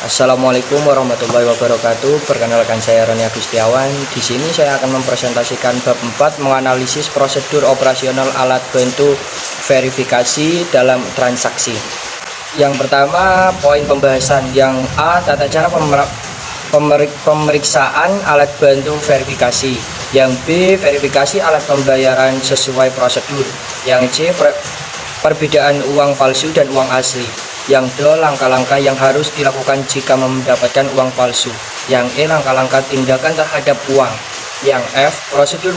Assalamualaikum warahmatullahi wabarakatuh. Perkenalkan, saya Roni Agustiawan. Di sini saya akan mempresentasikan bab 4 menganalisis prosedur operasional alat bantu verifikasi dalam transaksi. Yang pertama, poin pembahasan yang A, tata cara pemeriksaan alat bantu verifikasi. Yang B, verifikasi alat pembayaran sesuai prosedur. Yang C, perbedaan uang palsu dan uang asli. Yang D, langkah-langkah yang harus dilakukan jika mendapatkan uang palsu. Yang E, langkah-langkah tindakan terhadap uang. Yang F, prosedur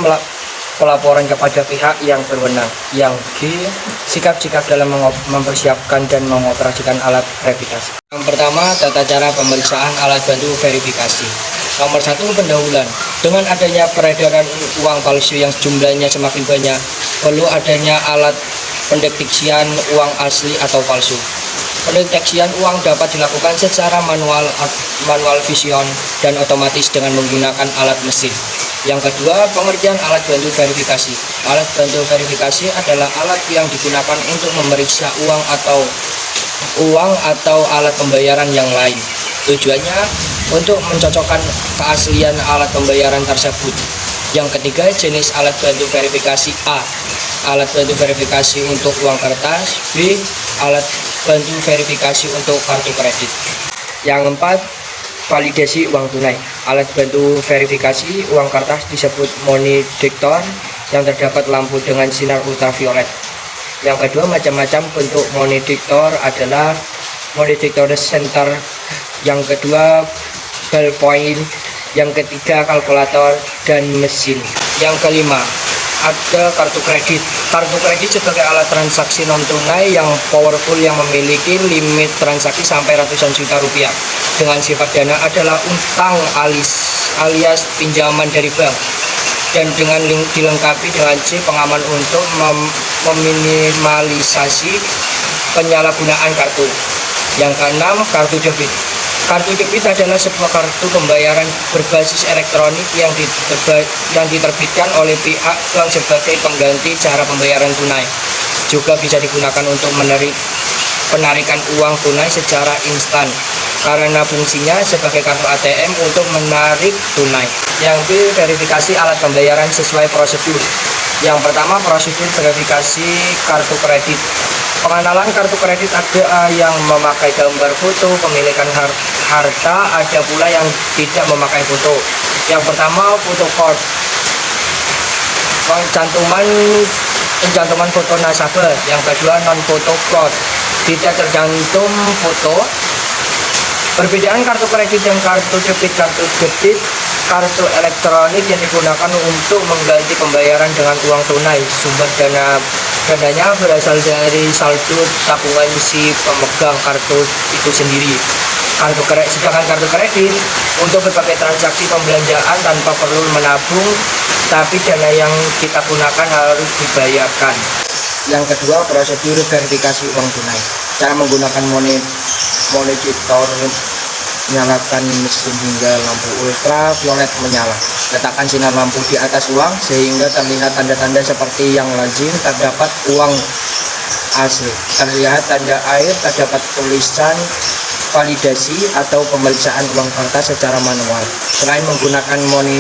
pelaporan kepada pihak yang berwenang. Yang G, sikap-sikap dalam mempersiapkan dan mengoperasikan alat verifikasi. Yang pertama, tata cara pemeriksaan alat bantu verifikasi. Nomor 1, pendahuluan. Dengan adanya peredaran uang palsu yang jumlahnya semakin banyak, perlu adanya alat pendeteksian uang asli atau palsu. Pendeteksian uang dapat dilakukan secara manual vision dan otomatis dengan menggunakan alat mesin. Yang kedua, pengertian alat bantu verifikasi. Alat bantu verifikasi adalah alat yang digunakan untuk memeriksa uang atau alat pembayaran yang lain. Tujuannya untuk mencocokkan keaslian alat pembayaran tersebut. Yang ketiga, jenis alat bantu verifikasi. A, alat bantu verifikasi untuk uang kertas. B, alat bantu verifikasi untuk kartu kredit. Yang keempat, validasi uang tunai. Alat bantu verifikasi uang kertas disebut money detector yang terdapat lampu dengan sinar ultraviolet. Yang kedua, macam-macam bentuk money detector adalah money detector center. Yang kedua, ballpoint. Yang ketiga, kalkulator dan mesin. Yang kelima, ada kartu kredit. Kartu kredit sebagai alat transaksi non tunai yang powerful yang memiliki limit transaksi sampai ratusan juta rupiah. Dengan sifat dana adalah utang alias pinjaman dari bank, dan dengan dilengkapi dengan chip pengaman untuk meminimalisasi penyalahgunaan kartu. Yang keenam, kartu debit. Kartu debit adalah sebuah kartu pembayaran berbasis elektronik yang diterbitkan oleh pihak bank sebagai pengganti cara pembayaran tunai. Juga bisa digunakan untuk penarikan uang tunai secara instan karena fungsinya sebagai kartu ATM untuk menarik tunai. Yang B, verifikasi alat pembayaran sesuai prosedur. Yang pertama, prosedur verifikasi kartu kredit. Pengenalan kartu kredit ada yang memakai gambar foto pemilikan harta, ada pula yang tidak memakai foto. Yang pertama, foto code. Pencantuman foto nasabah. Yang kedua, non foto code, tidak tercantum foto. Perbedaan kartu kredit dan kartu debit. Kartu elektronik yang digunakan untuk mengganti pembayaran dengan uang tunai. Sumber dananya berasal dari saldo tabungan si pemegang kartu itu sendiri. Sedangkan kartu kredit untuk berbagai transaksi pembelanjaan tanpa perlu menabung, tapi dana yang kita gunakan harus dibayarkan. Yang kedua, prosedur verifikasi uang tunai. Cara menggunakan money detector. Nyalakan mesin hingga lampu ultraviolet menyala. Letakkan sinar lampu di atas uang sehingga terlihat tanda-tanda seperti yang lazim terdapat uang asli. Terlihat tanda air, terdapat tulisan validasi atau pemeriksaan uang kertas secara manual. Selain menggunakan money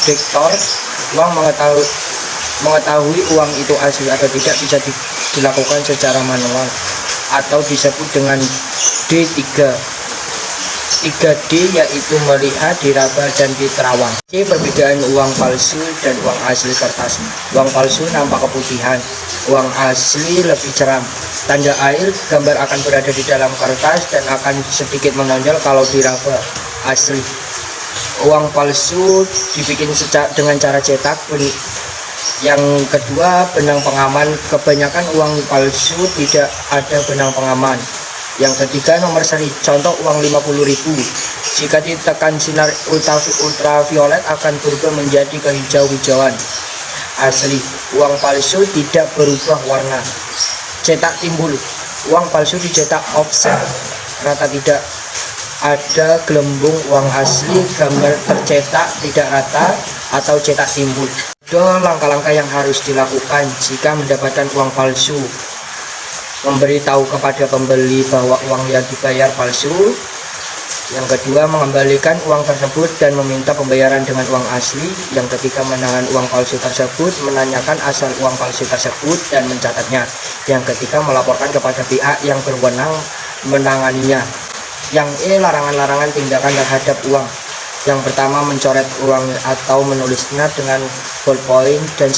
detector, uang mengetahui uang itu asli atau tidak bisa dilakukan secara manual atau disebut dengan D3D, yaitu melihat, diraba, dan diterawang. C, perbedaan uang palsu dan uang asli kertas. Uang palsu nampak keputihan, uang asli lebih ceram. Tanda air, gambar akan berada di dalam kertas dan akan sedikit menonjol kalau diraba. Asli. Uang palsu dibikin dengan cara cetak. Yang kedua, benang pengaman. Kebanyakan uang palsu tidak ada benang pengaman. Yang ketiga, nomor seri. Contoh uang 50.000. Jika ditekan sinar ultraviolet akan berubah menjadi kehijau-hijauan. Asli. Uang palsu tidak berubah warna. Cetak timbul. Uang palsu dicetak offset rata, tidak ada gelembung. Uang asli gambar tercetak tidak rata atau cetak timbul. Langkah-langkah yang harus dilakukan jika mendapatkan uang palsu. Memberitahu kepada pembeli bahwa uang yang dibayar palsu, Yang kedua, mengembalikan uang tersebut dan meminta pembayaran dengan uang asli. Yang ketiga, menahan uang palsu tersebut, menanyakan asal uang palsu tersebut dan mencatatnya. Yang ketiga, melaporkan kepada pihak yang berwenang menanganinya. Yang larangan-larangan tindakan terhadap uang. Yang pertama, mencoret uang atau menulisnya dengan ballpoint dan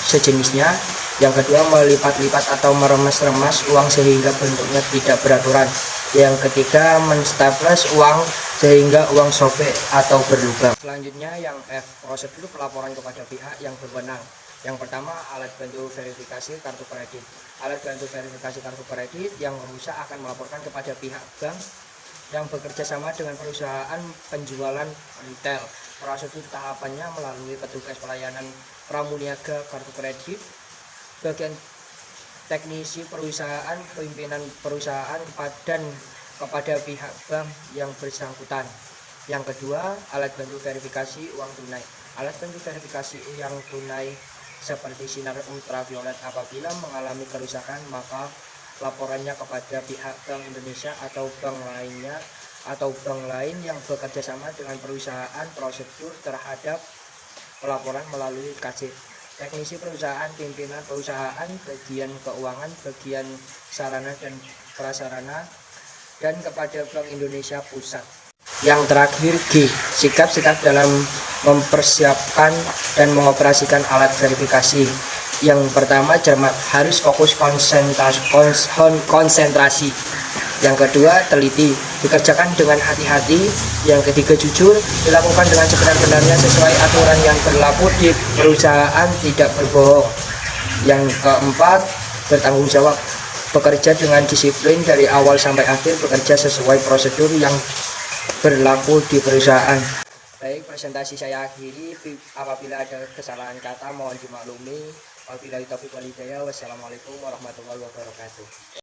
sejenisnya. Yang kedua, melipat-lipat atau meremas-remas uang sehingga bentuknya tidak beraturan. Yang ketiga, menstaples uang sehingga uang sobek atau berlubang. Selanjutnya yang F, prosedur pelaporan kepada pihak yang berwenang. Yang pertama, alat bantu verifikasi kartu kredit. Alat bantu verifikasi kartu kredit yang rusak akan melaporkan kepada pihak bank yang bekerja sama dengan perusahaan penjualan retail. Prosedur tahapannya melalui petugas pelayanan pramuniaga kartu kredit, bagian teknisi perusahaan, pimpinan perusahaan, dan kepada pihak bank yang bersangkutan. Yang kedua, alat bantu verifikasi uang tunai. Alat bantu verifikasi uang tunai seperti sinar ultraviolet apabila mengalami kerusakan, maka laporannya kepada pihak Bank Indonesia atau bank lainnya atau bank lain yang bekerja sama dengan perusahaan. Prosedur terhadap pelaporan melalui KC. Teknisi perusahaan, pimpinan perusahaan, bagian keuangan, bagian sarana dan prasarana, dan kepada Bank Indonesia Pusat. Yang terakhir G, sikap-sikap dalam mempersiapkan dan mengoperasikan alat verifikasi. Yang pertama, cermat, harus fokus konsentrasi. Yang kedua, teliti, dikerjakan dengan hati-hati. Yang ketiga, jujur, dilakukan dengan sebenar-benarnya sesuai aturan yang berlaku di perusahaan, tidak berbohong. Yang keempat, bertanggung jawab, bekerja dengan disiplin dari awal sampai akhir, bekerja sesuai prosedur yang berlaku di perusahaan. Baik, presentasi saya akhiri. Apabila ada kesalahan kata mohon dimaklumi. Wabillahi taufiq wal hidayah. Wassalamualaikum warahmatullahi wabarakatuh.